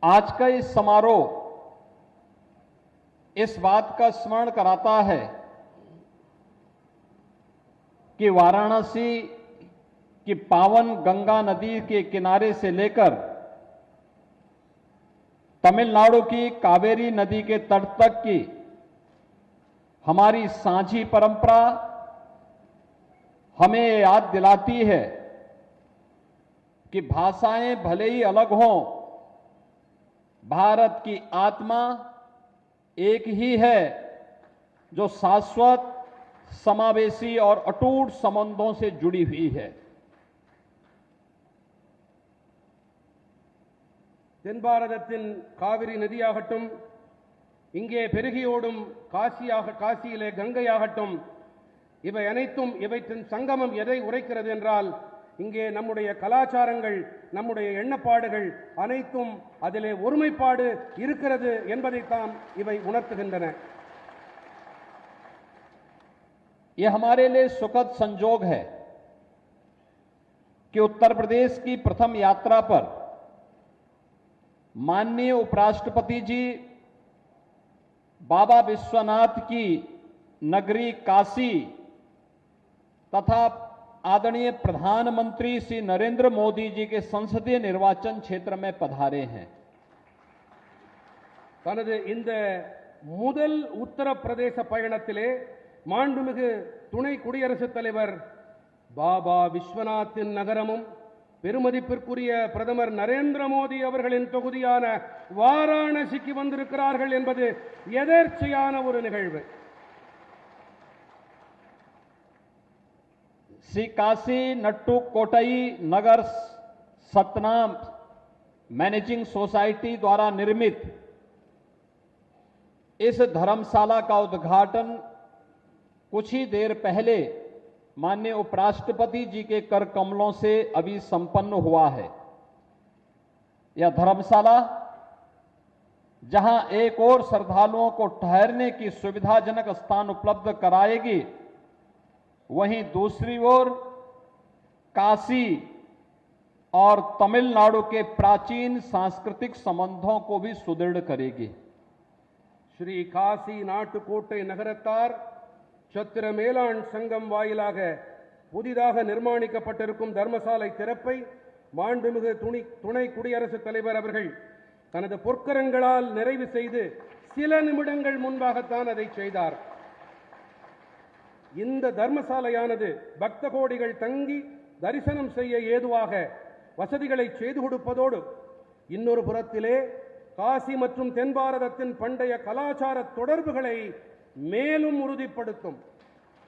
आज का इस समारोह इस बात का स्मरण कराता है कि वाराणसी की पावन गंगा नदी के किनारे से लेकर तमिलनाडु की कावेरी नदी के तट तक की हमारी साझी परंपरा हमें याद दिलाती है कि भाषाएं भले ही अलग हों, भारत की आत्मा एक ही है जो शाश्वत, समावेशी और अटूट संबंधों से जुड़ी हुई है। தென்பாரதத்தின் காவிரி நதியாகட்டும், இங்கே பெருகியோடும் காசியிலே கங்கையாகட்டும், இவை அனைத்தும் இவற்றின் சங்கமம் எதை உரைக்கிறது என்றால், இங்கே நம்முடைய கலாச்சாரங்கள், நம்முடைய எண்ணப்பாடுகள் அனைத்தும் அதிலே ஒருமைப்பாடு இருக்கிறது என்பதைத்தான் இவை உணர்த்துகின்றன। ये हमारे लिए सुखद संजोग है कि उत्तर प्रदेश की प्रथम यात्रा पर माननीय उपराष्ट्रपति जी बाबा विश्वनाथ की नगरी काशी तथा आदरणीय प्रधानमंत्री श्री नरेंद्र मोदी जी के संसदीय निर्वाचन क्षेत्र में पधारे हैं। தனது இந்த முதல் உத்தரப்பிரதேச பயணத்திலே மாண்புமிகு துணை குடியரசுத் தலைவர் பாபா விஸ்வநாத்தின் நகரமும் பெருமதிப்பிற்குரிய பிரதமர் நரேந்திர மோடி அவர்களின் தொகுதியான வாராணசிக்கு வந்திருக்கிறார்கள் என்பது எதேர்ச்சையான ஒரு நிகழ்வு। श्री काशी नट्टू कोटई नगर सतनाम मैनेजिंग सोसाइटी द्वारा निर्मित इस धर्मशाला का उद्घाटन कुछ ही देर पहले माननीय उपराष्ट्रपति जी के कर कमलों से अभी संपन्न हुआ है। यह धर्मशाला जहां एक और श्रद्धालुओं को ठहरने की सुविधाजनक स्थान उपलब्ध कराएगी, वहीं दूसरी ओर काशी और तमिलनाडु के प्राचीन सांस्कृतिक संबंधों को भी सुदृढ़ करेगी। श्री काशी नाटुकोट्टை நகரத்தார் சத்திர மேலாண் சங்கம் வாயிலாக புதிதாக நிர்மாணிக்கப்பட்டிருக்கும் தர்மசாலை திறப்பை மாண்புமிகு துணை குடியரசுத் தலைவர் அவர்கள் தனது பொற்கரங்களால் நிறைவு செய்து சில நிமிடங்கள் முன்பாகத்தான் அதை செய்தார்। இந்த தர்மசாலையானது பக்த கோடிகள் தங்கி தரிசனம் செய்ய ஏதுவாக வசதிகளை செய்து கொடுப்பதோடு, இன்னொரு புறத்திலே காசி மற்றும் தென் பாரதத்தின் பண்டைய கலாச்சார தொடர்புகளை மேலும் உறுதிப்படுத்தும்।